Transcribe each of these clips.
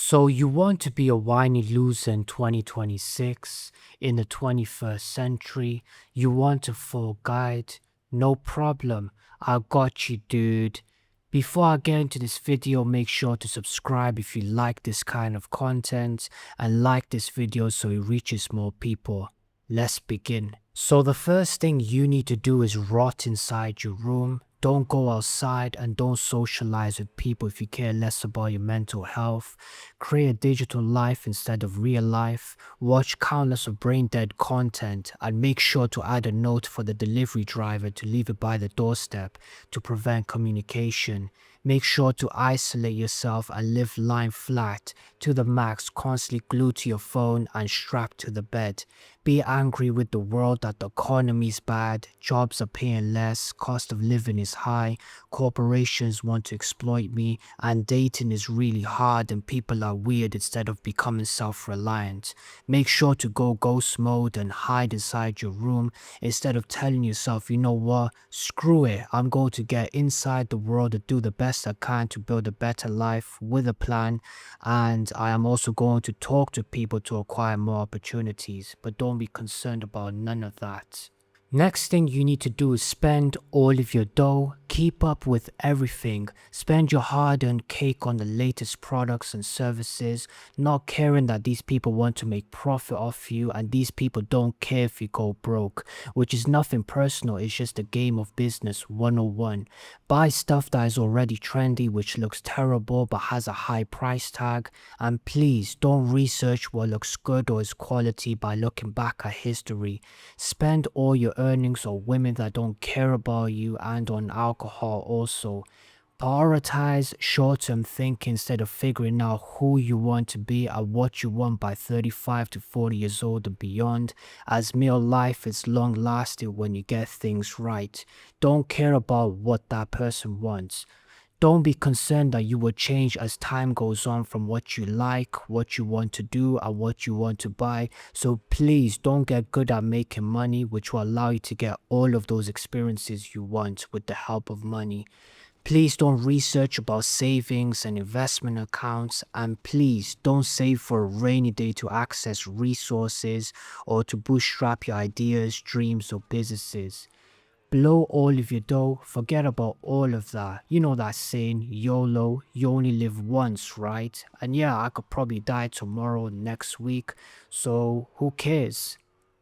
So you want to be a whiny loser in 2026, in the 21st century, you want a full guide? No problem, I got you, dude. Before I get into this video, make sure to subscribe if you like this kind of content and like this video so it reaches more people. Let's begin. So the first thing you need to do is rot inside your room. Don't go outside and don't socialize with people if you care less about your mental health. Create a digital life instead of real life. Watch countless of brain dead content and make sure to add a note for the delivery driver to leave it by the doorstep to prevent communication. Make sure to isolate yourself and live lying flat to the max, constantly glued to your phone and strapped to the bed. Be angry with the world that the economy is bad, jobs are paying less, cost of living is high, corporations want to exploit me, and dating is really hard and people are weird instead of becoming self-reliant. Make sure to go ghost mode and hide inside your room instead of telling yourself, you know what, screw it, I'm going to get inside the world and do the best I can to build a better life with a plan, and I am also going to talk to people to acquire more opportunities, but don't be concerned about none of that. Next thing you need to do is spend all of your dough, keep up with everything, spend your hard-earned cake on the latest products and services, not caring that these people want to make profit off you and these people don't care if you go broke, which is nothing personal, it's just a game of business 101. Buy stuff that is already trendy which looks terrible but has a high price tag, and please don't research what looks good or is quality by looking back at history. Spend all your earnings on women that don't care about you and on alcohol also. Prioritize short-term thinking instead of figuring out who you want to be and what you want by 35 to 40 years old and beyond, as male life is long-lasting when you get things right. Don't care about what that person wants. Don't be concerned that you will change as time goes on from what you like, what you want to do, and what you want to buy. So please don't get good at making money, which will allow you to get all of those experiences you want with the help of money. Please don't research about savings and investment accounts, and please don't save for a rainy day to access resources or to bootstrap your ideas, dreams, or businesses. Blow all of your dough, forget about all of that. You know that saying, YOLO, you only live once, right? And yeah, I could probably die tomorrow, next week, so who cares?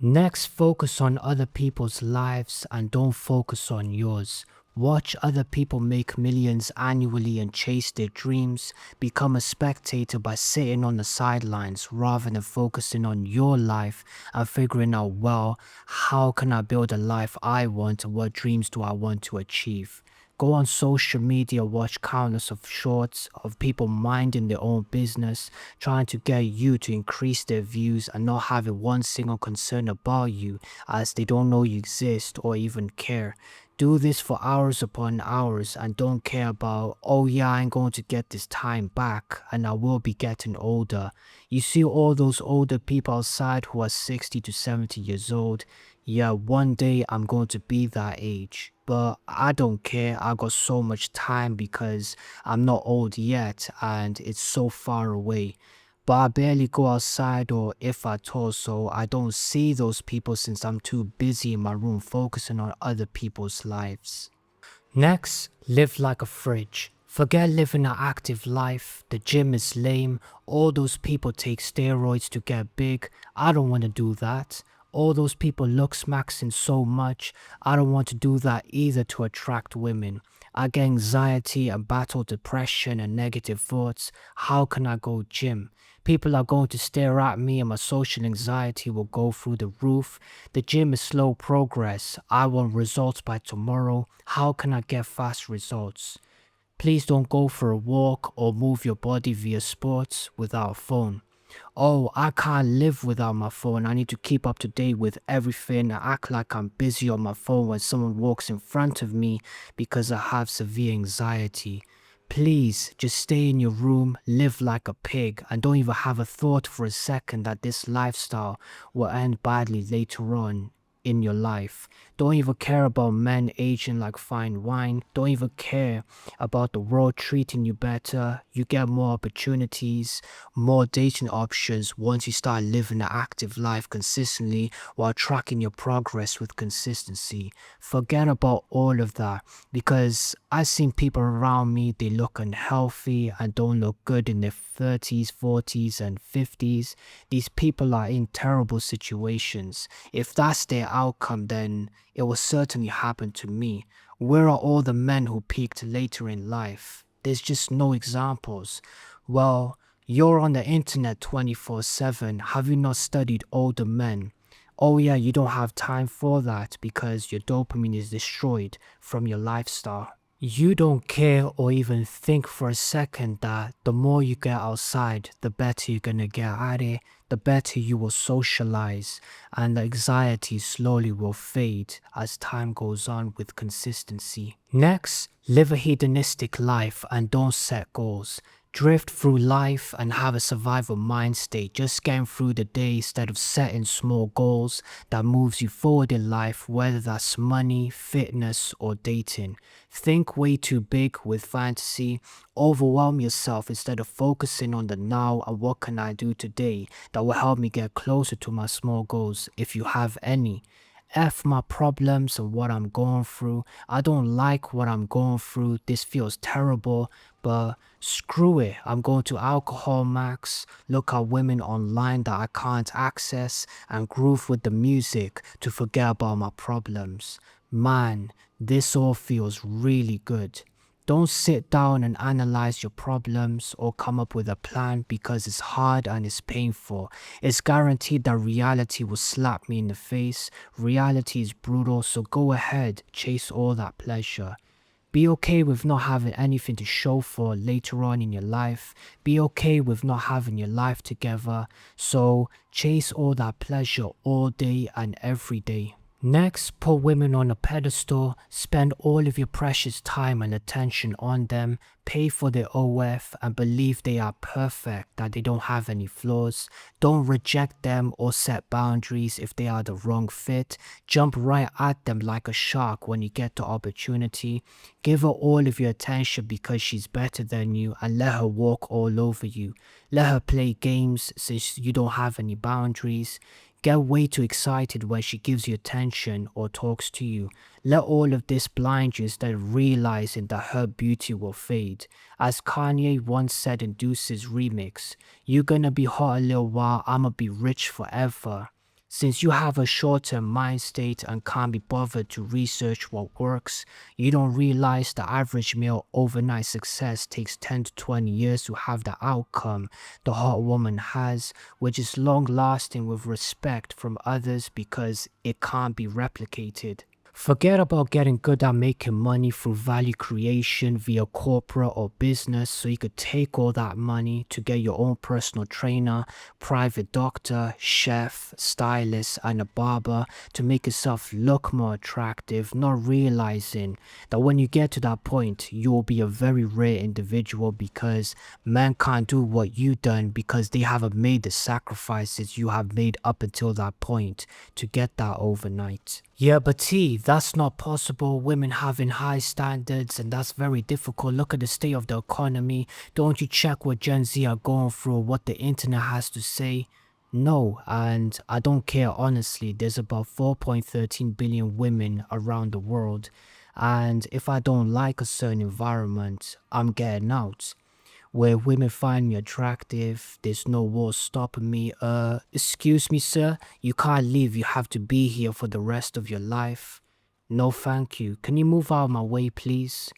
Next, focus on other people's lives and don't focus on yours. Watch other people make millions annually and chase their dreams. Become a spectator by sitting on the sidelines rather than focusing on your life and figuring out, well, how can I build a life I want and what dreams do I want to achieve? Go on social media, watch countless of shorts of people minding their own business, trying to get you to increase their views and not having one single concern about you as they don't know you exist or even care. Do this for hours upon hours and don't care about, oh yeah, I'm going to get this time back and I will be getting older. You see all those older people outside who are 60 to 70 years old. Yeah, one day I'm going to be that age. But I don't care, I got so much time because I'm not old yet and it's so far away. But I barely go outside, or if at all, so I don't see those people since I'm too busy in my room focusing on other people's lives. Next, live like a fridge. Forget living an active life, the gym is lame, all those people take steroids to get big, I don't want to do that. All those people look maxing so much, I don't want to do that either to attract women. I get anxiety and battle depression and negative thoughts, how can I go gym? People are going to stare at me and my social anxiety will go through the roof. The gym is slow progress, I want results by tomorrow, how can I get fast results? Please don't go for a walk or move your body via sports without a phone. Oh, I can't live without my phone. I need to keep up to date with everything. I act like I'm busy on my phone when someone walks in front of me because I have severe anxiety. Please, just stay in your room, live like a pig, and don't even have a thought for a second that this lifestyle will end badly later on in your life. Don't even care about men aging like fine wine. Don't even care about the world treating you better. You get more opportunities, more dating options once you start living an active life consistently while tracking your progress with consistency. Forget about all of that, because I've seen people around me, they look unhealthy and don't look good in their 30s, 40s, and 50s. These people are in terrible situations. If that's their outcome, then it will certainly happen to me. Where are all the men who peaked later in life? There's just no examples. Well, you're on the internet 24/7. Have you not studied older men? Oh yeah, you don't have time for that because your dopamine is destroyed from your lifestyle. You don't care or even think for a second that the more you get outside, the better you're gonna get at it, the better you will socialize, and the anxiety slowly will fade as time goes on with consistency. Next, live a hedonistic life and don't set goals. Drift through life and have a survival mind state, just getting through the day instead of setting small goals that moves you forward in life, whether that's money, fitness, or dating. Think way too big with fantasy, overwhelm yourself instead of focusing on the now and what can I do today that will help me get closer to my small goals if you have any. F my problems and what I'm going through. I don't like what I'm going through. This feels terrible, but screw it. I'm going to Alcohol Max, look at women online that I can't access, and groove with the music to forget about my problems. Man, this all feels really good. Don't sit down and analyze your problems or come up with a plan because it's hard and it's painful. It's guaranteed that reality will slap me in the face. Reality is brutal, so go ahead, chase all that pleasure. Be okay with not having anything to show for later on in your life. Be okay with not having your life together. So chase all that pleasure all day and every day. Next, put women on a pedestal, spend all of your precious time and attention on them, pay for their OF and believe they are perfect, that they don't have any flaws. Don't reject them or set boundaries if they are the wrong fit. Jump right at them like a shark when you get the opportunity. Give her all of your attention because she's better than you and let her walk all over you. Let her play games since you don't have any boundaries. Get way too excited when she gives you attention or talks to you. Let all of this blind you instead of realizing that her beauty will fade. As Kanye once said in Deuce's remix, "You gonna be hot a little while, I'ma be rich forever." Since you have a short-term mind state and can't be bothered to research what works, you don't realize the average male overnight success takes 10 to 20 years to have the outcome the hot woman has, which is long-lasting with respect from others because it can't be replicated. Forget about getting good at making money through value creation via corporate or business so you could take all that money to get your own personal trainer, private doctor, chef, stylist, and a barber to make yourself look more attractive, not realizing that when you get to that point, you will be a very rare individual because men can't do what you've done because they haven't made the sacrifices you have made up until that point to get that overnight. Yeah, but T, that's not possible. Women having high standards and that's very difficult. Look at the state of the economy. Don't you check what Gen Z are going through, what the internet has to say? No, and I don't care honestly. There's about 4.13 billion women around the world. And if I don't like a certain environment, I'm getting out. Where women find me attractive, there's no wall stopping me. Excuse me, sir, you can't leave. You have to be here for the rest of your life. No, thank you. Can you move out of my way, please?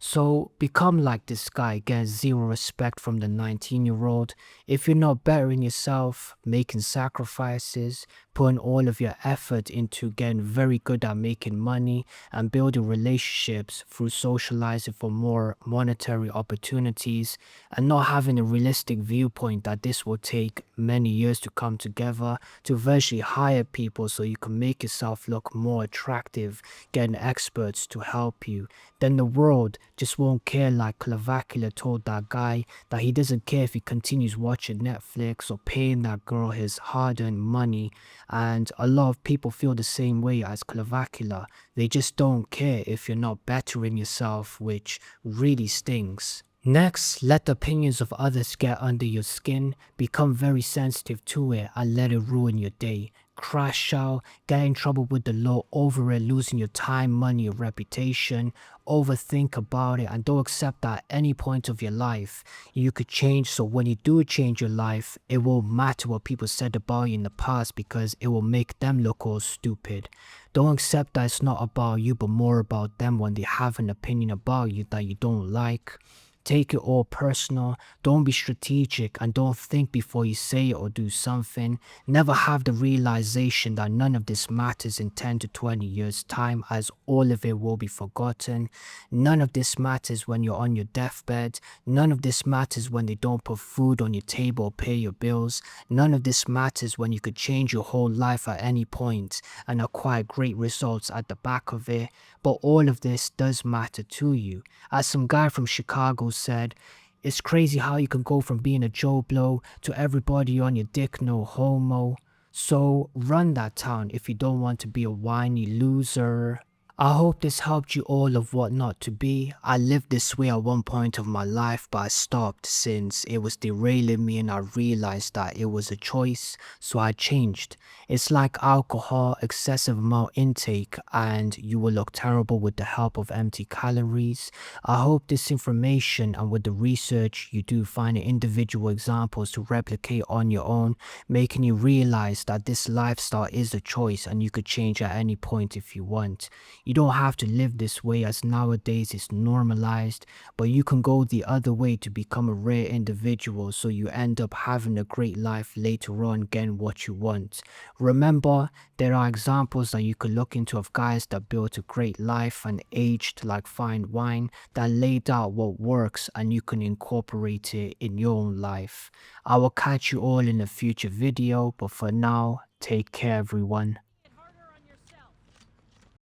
So become like this guy, get zero respect from the 19-year-old. If you're not bettering yourself, making sacrifices, putting all of your effort into getting very good at making money and building relationships through socializing for more monetary opportunities and not having a realistic viewpoint that this will take many years to come together to eventually hire people so you can make yourself look more attractive, getting experts to help you. Then the world just won't care, like Clavacula told that guy that he doesn't care if he continues watching Netflix or paying that girl his hard-earned money. And a lot of people feel the same way as Clavacula. They just don't care if you're not bettering yourself, which really stings. Next, let the opinions of others get under your skin, become very sensitive to it, and let it ruin your day. Crash out, get in trouble with the law over it, losing your time, money, or reputation. Overthink about it and don't accept that at any point of your life you could change. So when you do change your life, it won't matter what people said about you in the past because it will make them look all stupid. Don't accept that it's not about you but more about them when they have an opinion about you that you don't like. Take it all personal, don't be strategic, and don't think before you say or do something. Never have the realization that none of this matters in 10 to 20 years time, as all of it will be forgotten. None of this matters when you're on your deathbed. None of this matters when they don't put food on your table or pay your bills. None of this matters when you could change your whole life at any point and acquire great results at the back of it. But all of this does matter to you. As some guy from Chicago said, it's crazy how you can go from being a Joe Blow to everybody on your dick no homo. So run that town if you don't want to be a whiny loser. I hope this helped you all of what not to be. I lived this way at one point of my life, but I stopped since it was derailing me and I realized that it was a choice, so I changed. It's like alcohol, excessive amount intake, and you will look terrible with the help of empty calories. I hope this information and with the research you do find individual examples to replicate on your own, making you realize that this lifestyle is a choice and you could change at any point if you want. You don't have to live this way as nowadays it's normalized, but you can go the other way to become a rare individual so you end up having a great life later on, getting what you want. Remember, there are examples that you could look into of guys that built a great life and aged like fine wine, that laid out what works and you can incorporate it in your own life. I will catch you all in a future video, but for now, take care everyone.